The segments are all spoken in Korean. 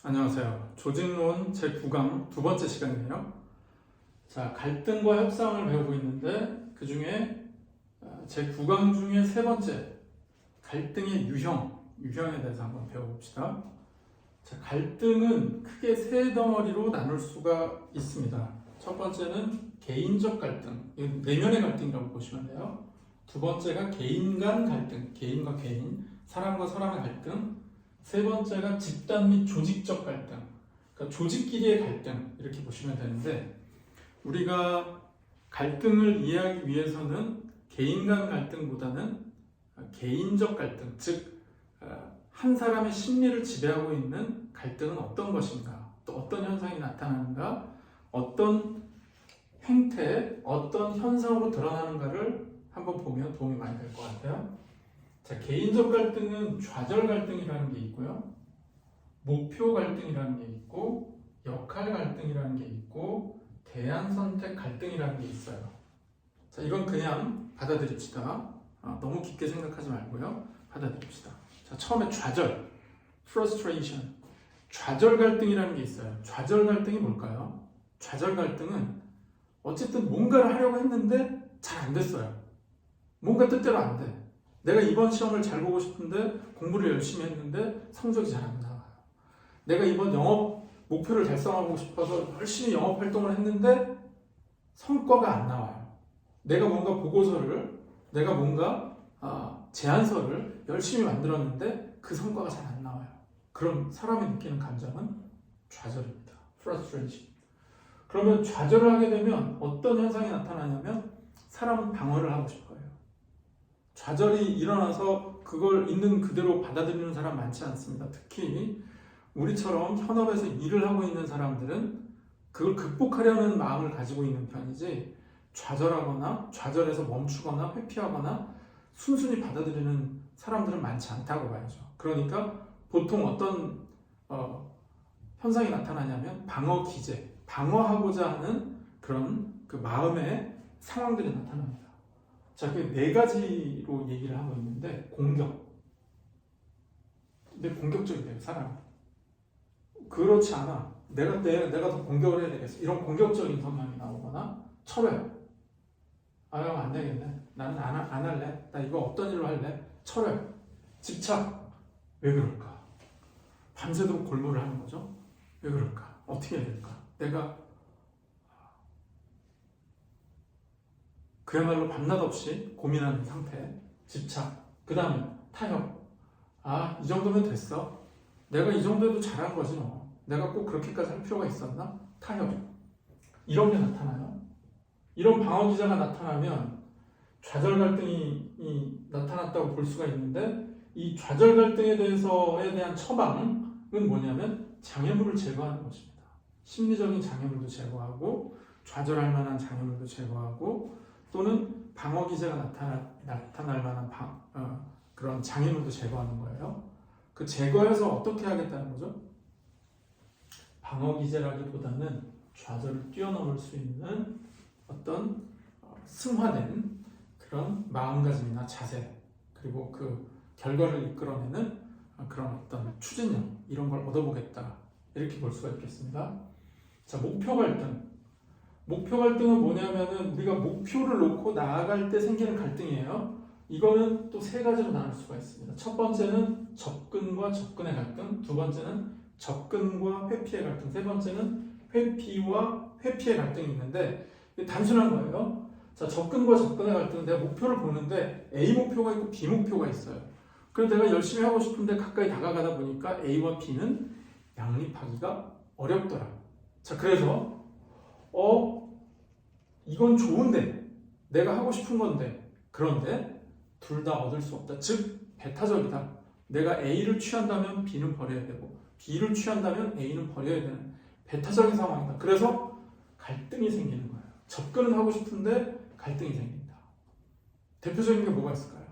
안녕하세요. 조직론 제9강 두 번째 시간이네요. 자, 갈등과 협상을 배우고 있는데 그 중에 제9강 중에 세 번째 갈등의 유형에 대해서 한번 배워봅시다. 자, 갈등은 크게 세 덩어리로 나눌 수가 있습니다. 첫 번째는 개인적 갈등, 이건 내면의 갈등이라고 보시면 돼요. 두 번째가 개인 간 갈등, 개인과 개인, 사람과 사람의 갈등. 세 번째가 집단 및 조직적 갈등, 그러니까 조직끼리의 갈등 이렇게 보시면 되는데, 우리가 갈등을 이해하기 위해서는 개인 간 갈등보다는 개인적 갈등, 즉 한 사람의 심리를 지배하고 있는 갈등은 어떤 것인가, 또 어떤 현상이 나타나는가, 어떤 행태, 어떤 현상으로 드러나는가를 한번 보면 도움이 많이 될 것 같아요. 자, 개인적 갈등은 좌절 갈등이라는 게 있고요, 목표 갈등이라는 게 있고, 역할 갈등이라는 게 있고, 대안 선택 갈등이라는 게 있어요. 자, 이건 그냥 받아들입시다. 너무 깊게 생각하지 말고요, 받아들입시다. 자, 처음에 좌절, frustration, 좌절 갈등이라는 게 있어요. 좌절 갈등이 뭘까요? 좌절 갈등은 어쨌든 뭔가를 하려고 했는데 잘 안 됐어요. 뭔가 뜻대로 안 돼. 내가 이번 시험을 잘 보고 싶은데 공부를 열심히 했는데 성적이 잘 안 나와요. 내가 이번 영업 목표를 달성하고 싶어서 열심히 영업 활동을 했는데 성과가 안 나와요. 내가 뭔가 보고서를, 내가 뭔가 제안서를 열심히 만들었는데 그 성과가 잘 안 나와요. 그럼 사람이 느끼는 감정은 좌절입니다. frustration. 그러면 좌절을 하게 되면 어떤 현상이 나타나냐면 사람은 방어를 하고 싶어요. 좌절이 일어나서 그걸 있는 그대로 받아들이는 사람 많지 않습니다. 특히 우리처럼 현업에서 일을 하고 있는 사람들은 그걸 극복하려는 마음을 가지고 있는 편이지, 좌절하거나 좌절해서 멈추거나 회피하거나 순순히 받아들이는 사람들은 많지 않다고 봐야죠. 그러니까 보통 어떤 현상이 나타나냐면 방어 기제, 방어하고자 하는 그런 그 마음의 상황들이 나타납니다. 자, 그 네 가지로 얘기를 하고 있는데, 공격. 근데 공격적이래요, 사람. 그렇지 않아. 내가 더 공격을 해야 되겠어. 이런 공격적인 성향이 나오거나, 철회. 형 안 되겠네. 나는 안 할래. 나 이거 어떤 일로 할래? 철회. 집착. 왜 그럴까? 밤새도록 골몰을 하는 거죠. 왜 그럴까? 어떻게 해야 될까? 내가 그야말로 밤낮 없이 고민하는 상태, 집착. 그 다음에 타협. 이 정도면 됐어. 내가 이 정도에도 잘한 거지 뭐. 내가 꼭 그렇게까지 할 필요가 있었나? 타협. 이런 게 나타나요. 이런 방어 기제가 나타나면 좌절 갈등이 나타났다고 볼 수가 있는데, 이 좌절 갈등에 대한 처방은 뭐냐면 장애물을 제거하는 것입니다. 심리적인 장애물도 제거하고, 좌절할 만한 장애물도 제거하고, 또는 방어 기제가 나타날 만한 그런 장애물도 제거하는 거예요. 그 제거해서 어떻게 하겠다는 거죠? 방어 기제라기보다는 좌절을 뛰어넘을 수 있는 어떤 승화된 그런 마음가짐이나 자세, 그리고 그 결과를 이끌어내는 그런 어떤 추진력, 이런 걸 얻어보겠다, 이렇게 볼 수가 있겠습니다. 자, 목표 갈등. 목표 갈등은 뭐냐면은 우리가 목표를 놓고 나아갈 때 생기는 갈등이에요. 이거는 또 세 가지로 나눌 수가 있습니다. 첫 번째는 접근과 접근의 갈등, 두 번째는 접근과 회피의 갈등, 세 번째는 회피와 회피의 갈등이 있는데, 단순한 거예요. 자, 접근과 접근의 갈등은 내가 목표를 보는데 A 목표가 있고 B 목표가 있어요. 그래서 내가 열심히 하고 싶은데 가까이 다가가다 보니까 A와 B는 양립하기가 어렵더라. 자, 그래서 이건 좋은데, 내가 하고 싶은 건데, 그런데 둘 다 얻을 수 없다. 즉 배타적이다. 내가 A를 취한다면 B는 버려야 되고, B를 취한다면 A는 버려야 되는 배타적인 상황이다. 그래서 갈등이 생기는 거예요. 접근은 하고 싶은데 갈등이 생긴다. 대표적인 게 뭐가 있을까요?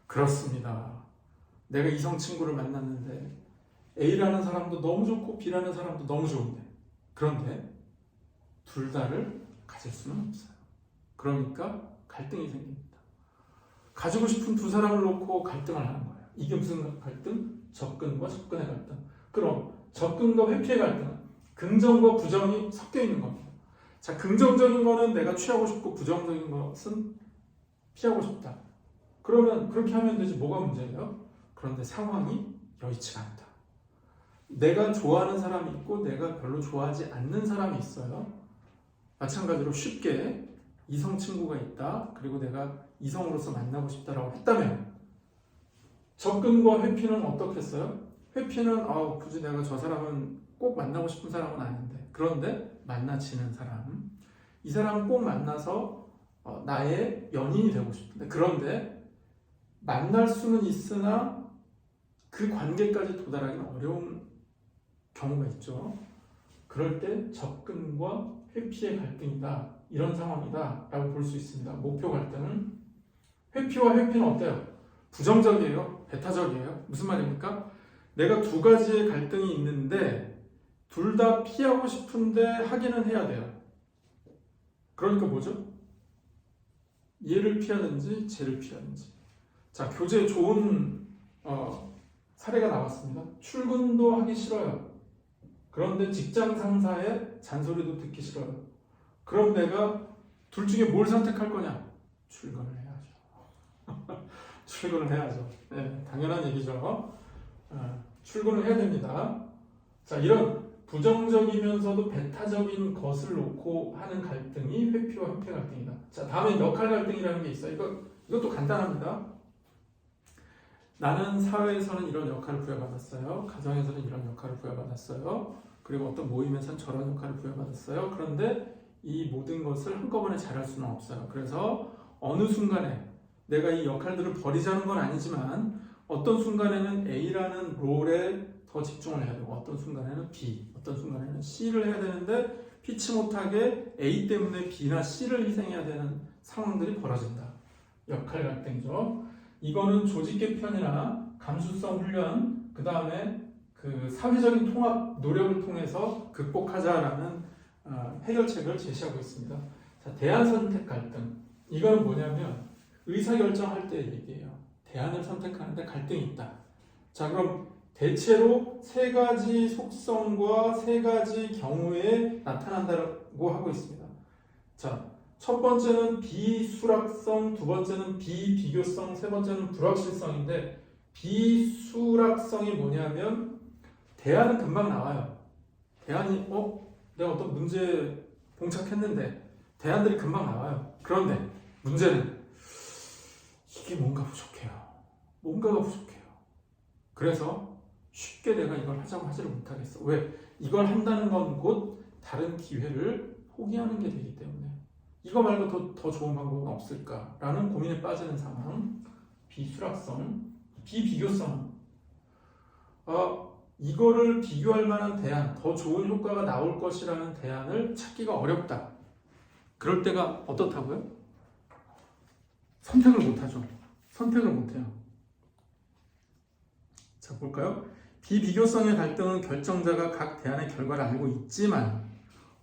그렇습니다. 내가 이성 친구를 만났는데 A라는 사람도 너무 좋고 B라는 사람도 너무 좋은데, 그런데 둘 다를 가질 수는 없어요. 그러니까 갈등이 생깁니다. 가지고 싶은 두 사람을 놓고 갈등을 하는 거예요. 이게 무슨 갈등? 접근과 접근의 갈등. 그럼 접근과 회피의 갈등은 긍정과 부정이 섞여 있는 겁니다. 자, 긍정적인 거는 내가 취하고 싶고 부정적인 것은 피하고 싶다. 그러면 그렇게 하면 되지 뭐가 문제예요? 그런데 상황이 여의치가 않다. 내가 좋아하는 사람이 있고 내가 별로 좋아하지 않는 사람이 있어요. 마찬가지로 쉽게 이성 친구가 있다. 그리고 내가 이성으로서 만나고 싶다라고 했다면 접근과 회피는 어떻게 했어요? 회피는 굳이 내가 저 사람은 꼭 만나고 싶은 사람은 아닌데 그런데 만나지는 사람 이 사람은 꼭 만나서 나의 연인이 되고 싶은데 그런데 만날 수는 있으나 그 관계까지 도달하기는 어려운 경우가 있죠. 그럴 때 접근과 회피의 갈등이다. 이런 상황이다 라고 볼 수 있습니다. 목표 갈등은 회피와 회피는 어때요? 부정적이에요? 배타적이에요? 무슨 말입니까? 내가 두 가지의 갈등이 있는데 둘 다 피하고 싶은데 하기는 해야 돼요. 그러니까 뭐죠? 얘를 피하든지 쟤를 피하든지. 자, 교재에 좋은 사례가 나왔습니다. 출근도 하기 싫어요. 그런데 직장 상사의 잔소리도 듣기 싫어요. 그럼 내가 둘 중에 뭘 선택할 거냐? 출근을 해야죠. 출근을 해야죠. 네, 당연한 얘기죠. 출근을 해야 됩니다. 자, 이런 부정적이면서도 배타적인 것을 놓고 하는 갈등이 회피와 회피 갈등이다. 자, 다음에 역할 갈등이라는 게 있어요. 이것도 간단합니다. 나는 사회에서는 이런 역할을 부여받았어요. 가정에서는 이런 역할을 부여받았어요. 그리고 어떤 모임에서는 저런 역할을 부여받았어요. 그런데 이 모든 것을 한꺼번에 잘할 수는 없어요. 그래서 어느 순간에 내가 이 역할들을 버리자는 건 아니지만 어떤 순간에는 A라는 롤에 더 집중을 해야 되고 어떤 순간에는 B, 어떤 순간에는 C를 해야 되는데 피치 못하게 A 때문에 B나 C를 희생해야 되는 상황들이 벌어진다. 역할 갈등이죠. 이거는 조직 개편이나 감수성 훈련, 그 다음에 그 사회적인 통합 노력을 통해서 극복하자라는 해결책을 제시하고 있습니다. 자, 대안 선택 갈등. 이거는 뭐냐면 의사결정할 때 얘기예요. 대안을 선택하는데 갈등이 있다. 자, 그럼 대체로 세 가지 속성과 세 가지 경우에 나타난다고 하고 있습니다. 자, 첫 번째는 비수락성, 두 번째는 비비교성, 세 번째는 불확실성인데 비수락성이 뭐냐면 대안은 금방 나와요. 대안이 내가 어떤 문제에 봉착했는데 대안들이 금방 나와요. 그런데 문제는 이게 뭔가 부족해요. 뭔가가 부족해요. 그래서 쉽게 내가 이걸 하자고 하지를 못하겠어. 왜? 이걸 한다는 건 곧 다른 기회를 포기하는 게 되기 때문에 이거 말고 더 좋은 방법은 없을까라는 고민에 빠지는 상황. 비수락성, 비비교성. 이거를 비교할 만한 대안, 더 좋은 효과가 나올 것이라는 대안을 찾기가 어렵다. 그럴 때가 어떻다고요? 선택을 못하죠. 선택을 못해요. 자, 볼까요? 비비교성의 갈등은 결정자가 각 대안의 결과를 알고 있지만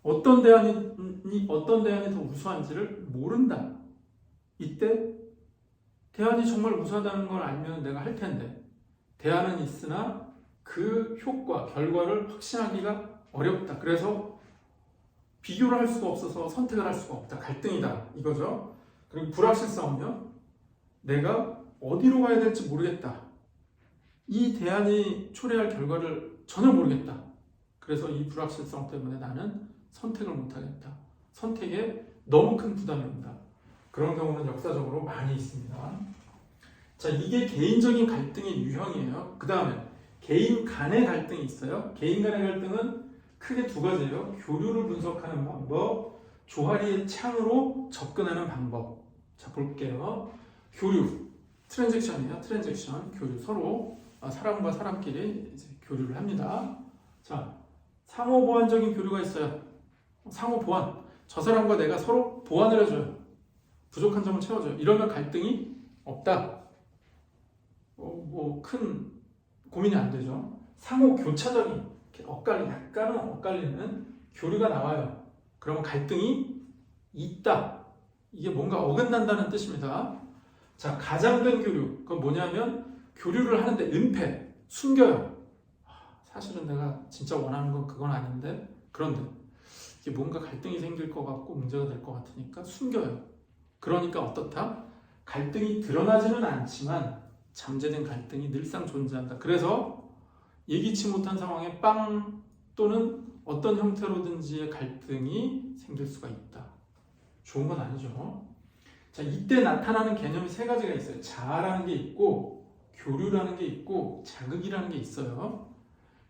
어떤 대안이 더 우수한지를 모른다. 이때 대안이 정말 우수하다는 걸 알면 내가 할 텐데 대안은 있으나 그 효과, 결과를 확신하기가 어렵다. 그래서 비교를 할 수가 없어서 선택을 할 수가 없다. 갈등이다. 이거죠. 그리고 불확실성은요. 내가 어디로 가야 될지 모르겠다. 이 대안이 초래할 결과를 전혀 모르겠다. 그래서 이 불확실성 때문에 나는 선택을 못하겠다. 선택에 너무 큰 부담이 온다. 그런 경우는 역사적으로 많이 있습니다. 자, 이게 개인적인 갈등의 유형이에요. 그 다음에 개인 간의 갈등이 있어요. 개인 간의 갈등은 크게 두 가지예요. 교류를 분석하는 방법, 조화리의 창으로 접근하는 방법. 자, 볼게요. 교류, 트랜잭션이에요. 트랜잭션, 교류. 서로 사람과 사람끼리 이제 교류를 합니다. 자, 상호 보완적인 교류가 있어요. 상호 보완. 저 사람과 내가 서로 보완을 해줘요. 부족한 점을 채워줘요. 이러면 갈등이 없다. 큰 고민이 안 되죠. 상호 교차적인, 약간은 엇갈리는 교류가 나와요. 그러면 갈등이 있다. 이게 뭔가 어긋난다는 뜻입니다. 자, 가장된 교류. 그건 뭐냐면 교류를 하는데 은폐, 숨겨요. 사실은 내가 진짜 원하는 건 그건 아닌데 그런데 이게 뭔가 갈등이 생길 것 같고 문제가 될 것 같으니까 숨겨요. 그러니까 어떻다? 갈등이 드러나지는 않지만 잠재된 갈등이 늘상 존재한다. 그래서 예기치 못한 상황에 빵 또는 어떤 형태로든지의 갈등이 생길 수가 있다. 좋은 건 아니죠. 자, 이때 나타나는 개념이 세 가지가 있어요. 자아라는 게 있고 교류라는 게 있고 자극이라는 게 있어요.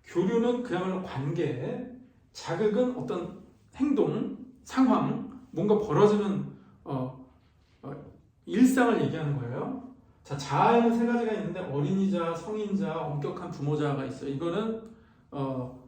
교류는 그야말로 관계, 자극은 어떤 행동, 상황, 뭔가 벌어지는 일상을 얘기하는 거예요. 자, 자아에는 세 가지가 있는데 어린이자, 성인자, 엄격한 부모자가 있어요. 이거는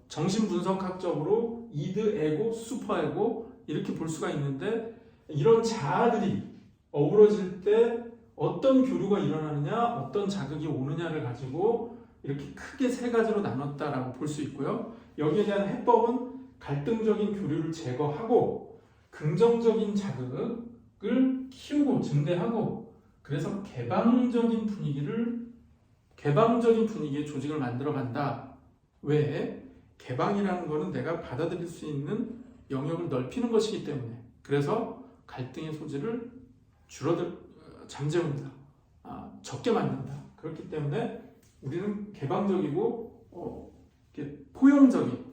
정신분석학적으로 이드, 에고, 슈퍼에고 이렇게 볼 수가 있는데 이런 자아들이 어우러질 때 어떤 교류가 일어나느냐, 어떤 자극이 오느냐를 가지고 이렇게 크게 세 가지로 나눴다라고 볼 수 있고요. 여기에 대한 해법은 갈등적인 교류를 제거하고 긍정적인 자극을 키우고 증대하고 그래서 개방적인 분위기의 조직을 만들어 간다. 왜? 개방이라는 것은 내가 받아들일 수 있는 영역을 넓히는 것이기 때문에 그래서 갈등의 소지를 잠재운다. 적게 만든다. 그렇기 때문에 우리는 개방적이고 포용적인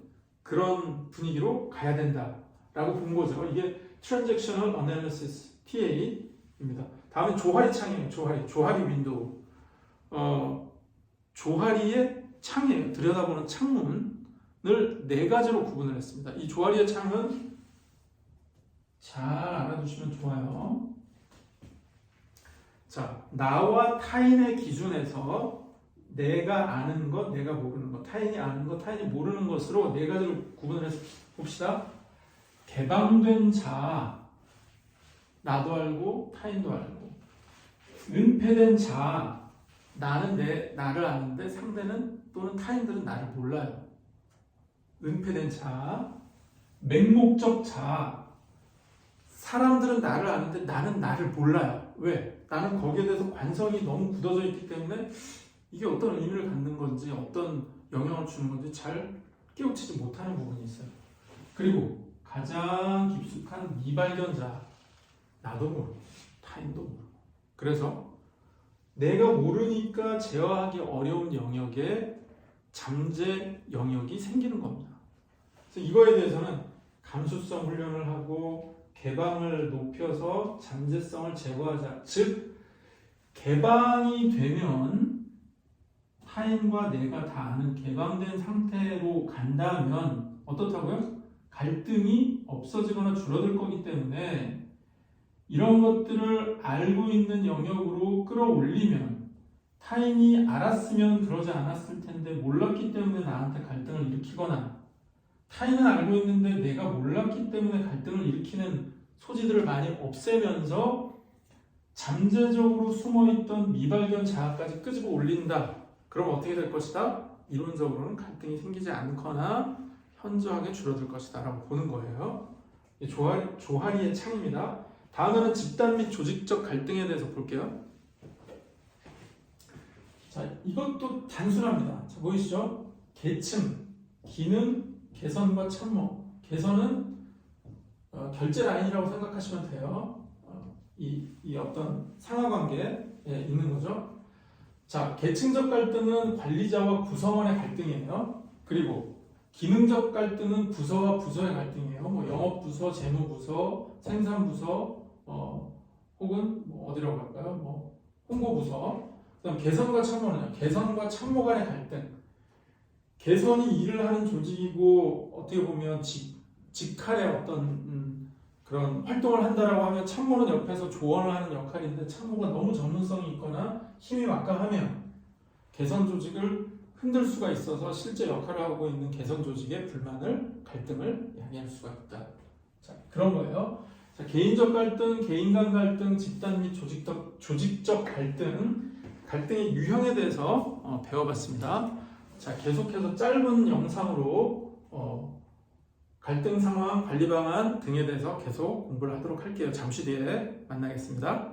그런 분위기로 가야 된다라고 본 거죠. 이게 Transactional Analysis TA입니다. 다음은 조화리 창이에요. 조화리 윈도우. 조화리의 창이에요. 들여다보는 창문을 네 가지로 구분을 했습니다. 이 조화리의 창은 잘 알아두시면 좋아요. 자, 나와 타인의 기준에서 내가 아는 것, 내가 모르는 것, 타인이 아는 것, 타인이 모르는 것으로 네 가지로 구분을 해서 봅시다. 개방된 자아, 나도 알고 타인도 알고. 은폐된 자아, 나는 나를 아는데 상대는 또는 타인들은 나를 몰라요. 은폐된 자아. 맹목적 자아, 사람들은 나를 아는데 나는 나를 몰라요. 왜? 나는 거기에 대해서 관성이 너무 굳어져 있기 때문에 이게 어떤 의미를 갖는 건지 어떤 영향을 주는 건지 잘 깨우치지 못하는 부분이 있어요. 그리고 가장 깊숙한 미발견자, 나도 모르고 타인도 모르고 그래서 내가 모르니까 제어하기 어려운 영역에 잠재 영역이 생기는 겁니다. 그래서 이거에 대해서는 감수성 훈련을 하고 개방을 높여서 잠재성을 제거하자. 즉 개방이 되면 타인과 내가 다 아는 개방된 상태로 간다면 어떻다고요? 갈등이 없어지거나 줄어들 거기 때문에 이런 것들을 알고 있는 영역으로 끌어올리면 타인이 알았으면 그러지 않았을 텐데 몰랐기 때문에 나한테 갈등을 일으키거나 타인은 알고 있는데 내가 몰랐기 때문에 갈등을 일으키는 소지들을 많이 없애면서 잠재적으로 숨어있던 미발견 자아까지 끄집어 올린다. 그럼 어떻게 될 것이다? 이론적으로는 갈등이 생기지 않거나 현저하게 줄어들 것이다 라고 보는 거예요. 조하리의 창입니다. 다음에는 집단 및 조직적 갈등에 대해서 볼게요. 자, 이것도 단순합니다. 자, 보이시죠? 계층, 기능, 개선과 참모. 개선은 결제 라인이라고 생각하시면 돼요. 이 어떤 상하관계에 있는 거죠. 자, 계층적 갈등은 관리자와 구성원의 갈등이에요. 그리고 기능적 갈등은 부서와 부서의 갈등이에요. 뭐 영업부서, 재무부서, 생산부서, 혹은 뭐 어디라고 할까요? 뭐 홍보부서. 그다음 개선과 참모는요. 개선과 참모 간의 갈등. 개선이 일을 하는 조직이고 어떻게 보면 직할의 어떤 그런 활동을 한다라고 하면 참모는 옆에서 조언을 하는 역할인데 참모가 너무 전문성이 있거나 힘이 막강하면 개선 조직을 흔들 수가 있어서 실제 역할을 하고 있는 개선 조직의 갈등을 야기할 수가 있다. 자, 그런 거예요. 자, 개인적 갈등, 개인 간 갈등, 집단 및 조직적 갈등의 유형에 대해서 배워봤습니다. 자, 계속해서 짧은 영상으로 갈등 상황, 관리 방안 등에 대해서 계속 공부를 하도록 할게요. 잠시 뒤에 만나겠습니다.